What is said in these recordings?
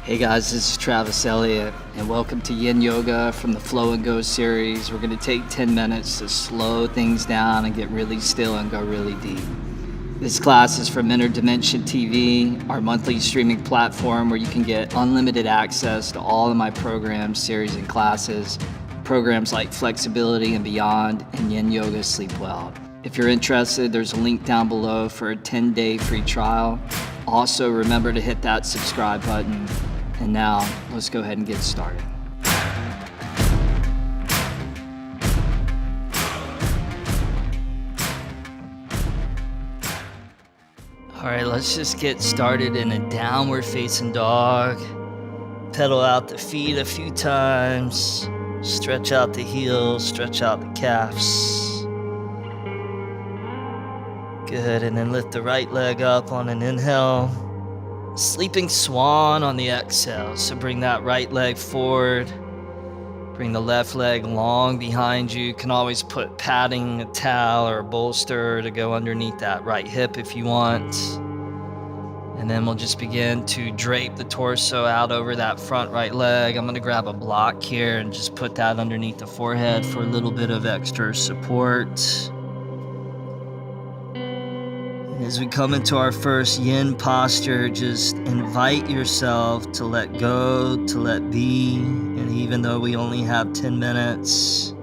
Hey guys, this is Travis Elliott, and welcome to Yin Yoga from the Flow and Go series. We're going to take 10 minutes to slow things down and get really still and go really deep. This class is from Interdimension TV, our monthly streaming platform where you can get unlimited access to all of my programs, series, and classes. Programs like Flexibility and Beyond and Yin Yoga Sleep Well. If you're interested, there's a link down below for a 10-day free trial. Also, remember to hit that subscribe button. And now, let's go ahead and get started. All right, let's just get started in a downward facing dog. Pedal out the feet a few times. Stretch out the heels, stretch out the calves. Good, and then lift the right leg up on an inhale. Sleeping swan on the exhale. So bring that right leg forward. Bring the left leg long behind you. You can always put padding, a towel, or a bolster to go underneath that right hip if you want. And then we'll just begin to drape the torso out over that front right leg. I'm going to grab a block here and just put that underneath the forehead for a little bit of extra support. As we come into our first yin posture, just invite yourself to let go, to let be. And even though we only have 10 minutes,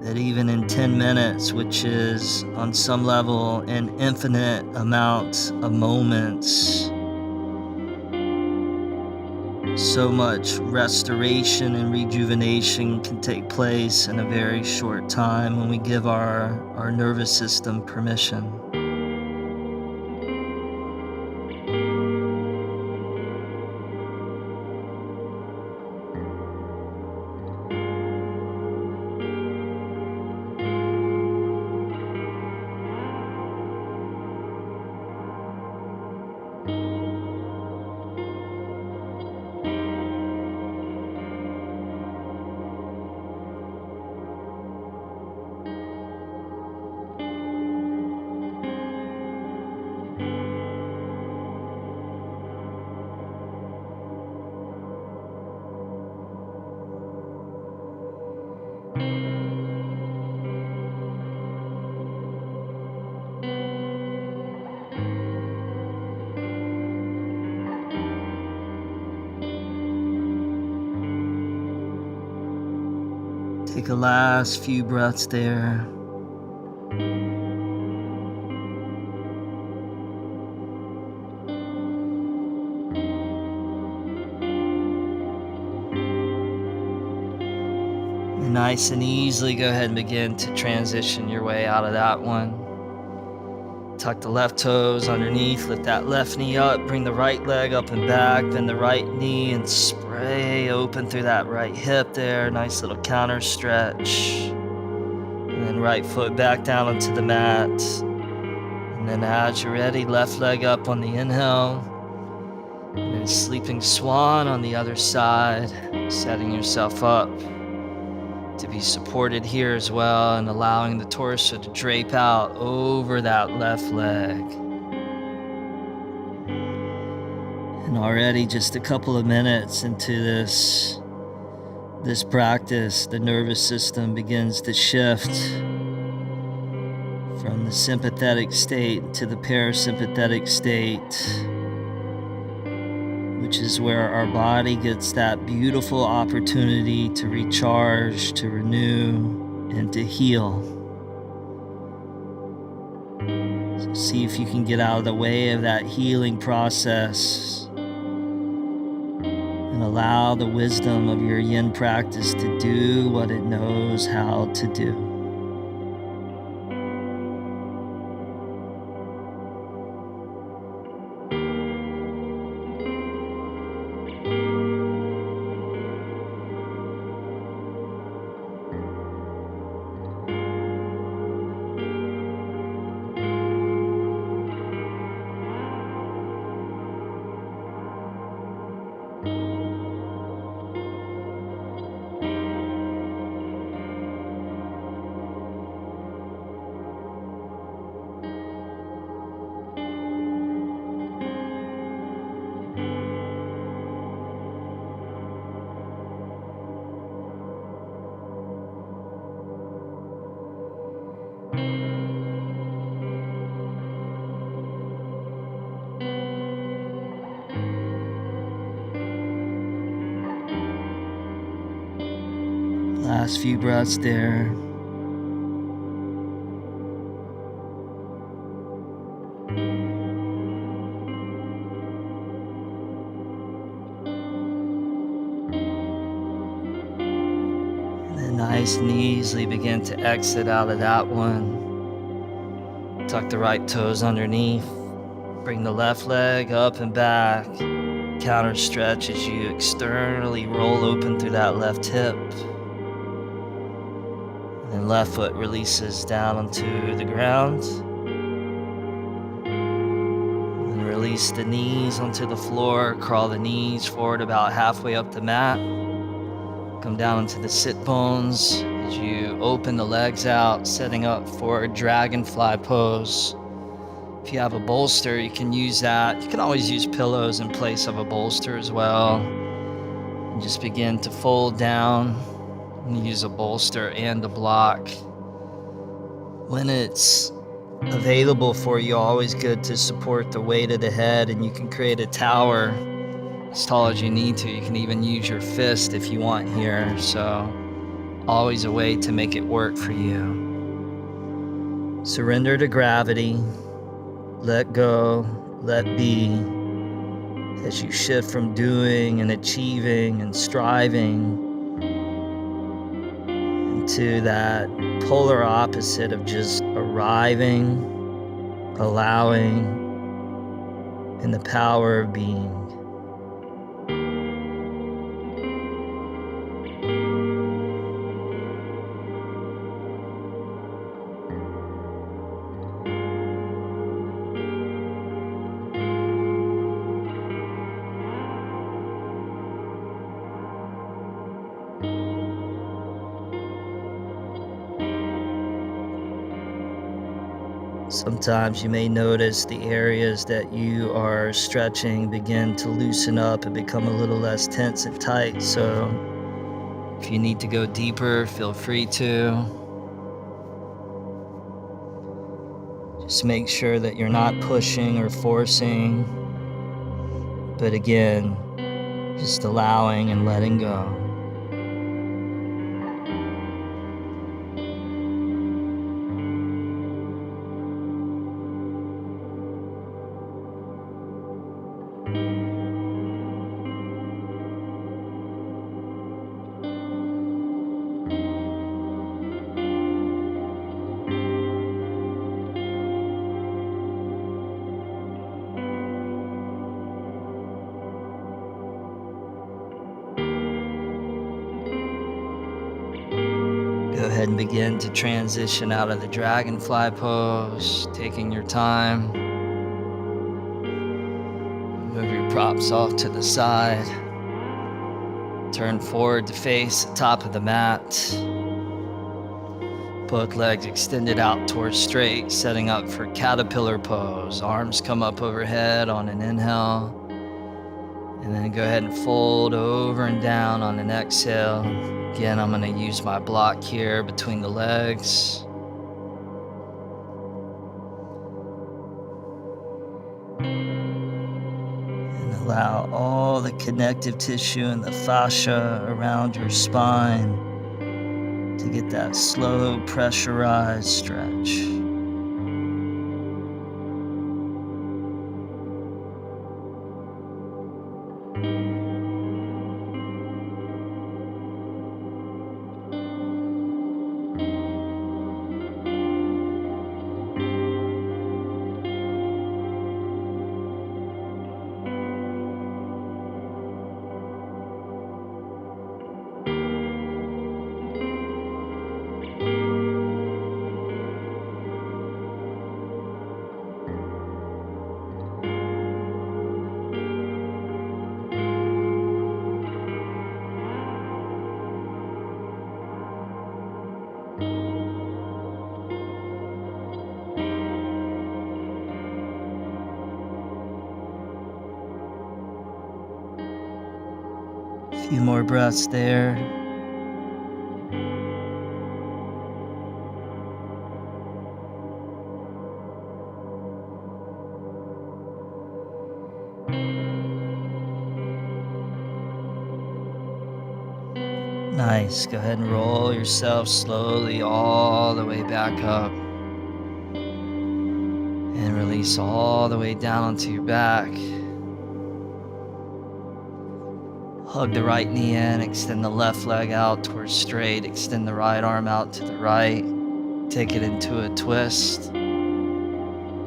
that even in 10 minutes, which is on some level an infinite amount of moments, so much restoration and rejuvenation can take place in a very short time when we give our nervous system permission. Take a last few breaths there. And nice and easily go ahead and begin to transition your way out of that one. Tuck the left toes underneath, lift that left knee up, bring the right leg up and back, bend the right knee and spray open through that right hip there. Nice little counter stretch. And then right foot back down onto the mat. And then as you're ready, left leg up on the inhale. And then sleeping swan on the other side, setting yourself up to be supported here as well and allowing the torso to drape out over that left leg. And already just a couple of minutes into this practice, the nervous system begins to shift from the sympathetic state to the parasympathetic state, which is where our body gets that beautiful opportunity to recharge, to renew, and to heal. So see if you can get out of the way of that healing process and allow the wisdom of your yin practice to do what it knows how to do. Last few breaths there. And then nice and easily begin to exit out of that one. Tuck the right toes underneath. Bring the left leg up and back. Counter stretch as you externally roll open through that left hip. And then left foot releases down onto the ground. And release the knees onto the floor. Crawl the knees forward about halfway up the mat. Come down into the sit bones as you open the legs out, setting up for a Dragonfly Pose. If you have a bolster, you can use that. You can always use pillows in place of a bolster as well. And just begin to fold down and use a bolster and a block. When it's available for you, always good to support the weight of the head, and you can create a tower as tall as you need to. You can even use your fist if you want here. So always a way to make it work for you. Surrender to gravity. Let go, let be, as you shift from doing and achieving and striving into that polar opposite of just arriving, allowing, and the power of being. Sometimes you may notice the areas that you are stretching begin to loosen up and become a little less tense and tight. So if you need to go deeper, feel free to. Just make sure that you're not pushing or forcing, but again, just allowing and letting go. Go ahead and begin to transition out of the Dragonfly Pose, taking your time. Move your props off to the side. Turn forward to face the top of the mat. Both legs extended out towards straight, setting up for Caterpillar Pose. Arms come up overhead on an inhale. And then go ahead and fold over and down on an exhale. Again, I'm going to use my block here between the legs. And allow all the connective tissue and the fascia around your spine to get that slow, pressurized stretch. A few more breaths there. Nice. Go ahead and roll yourself slowly all the way back up. And release all the way down onto your back. Hug the right knee in, extend the left leg out towards straight, extend the right arm out to the right. Take it into a twist.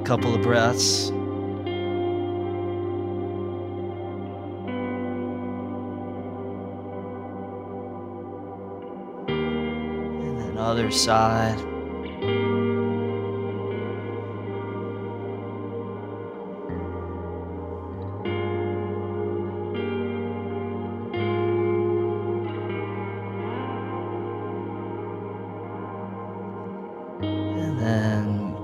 Couple of breaths. And then other side. And then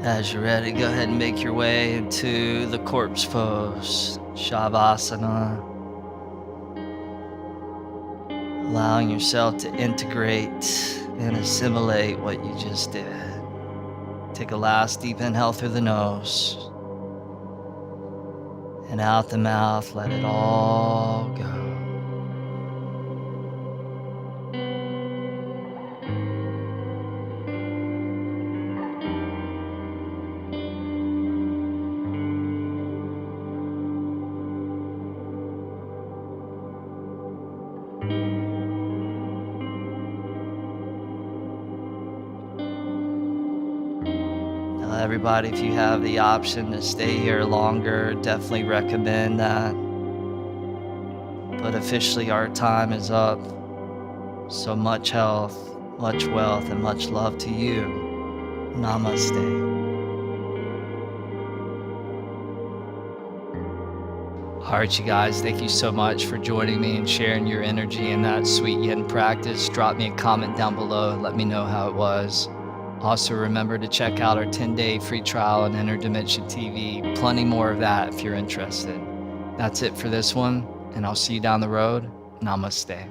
as you're ready, go ahead and make your way into the corpse pose, Shavasana. Allowing yourself to integrate and assimilate what you just did. Take a last deep inhale through the nose. And out the mouth, let it all go. Everybody, if you have the option to stay here longer, definitely recommend that. But officially our time is up. So much health, much wealth, and much love to you. Namaste. All right, you guys, thank you so much for joining me and sharing your energy in that sweet yin practice. Drop me a comment down below and let me know how it was. Also, remember to check out our 10-day free trial on Interdimension TV. Plenty more of that if you're interested. That's it for this one, and I'll see you down the road. Namaste.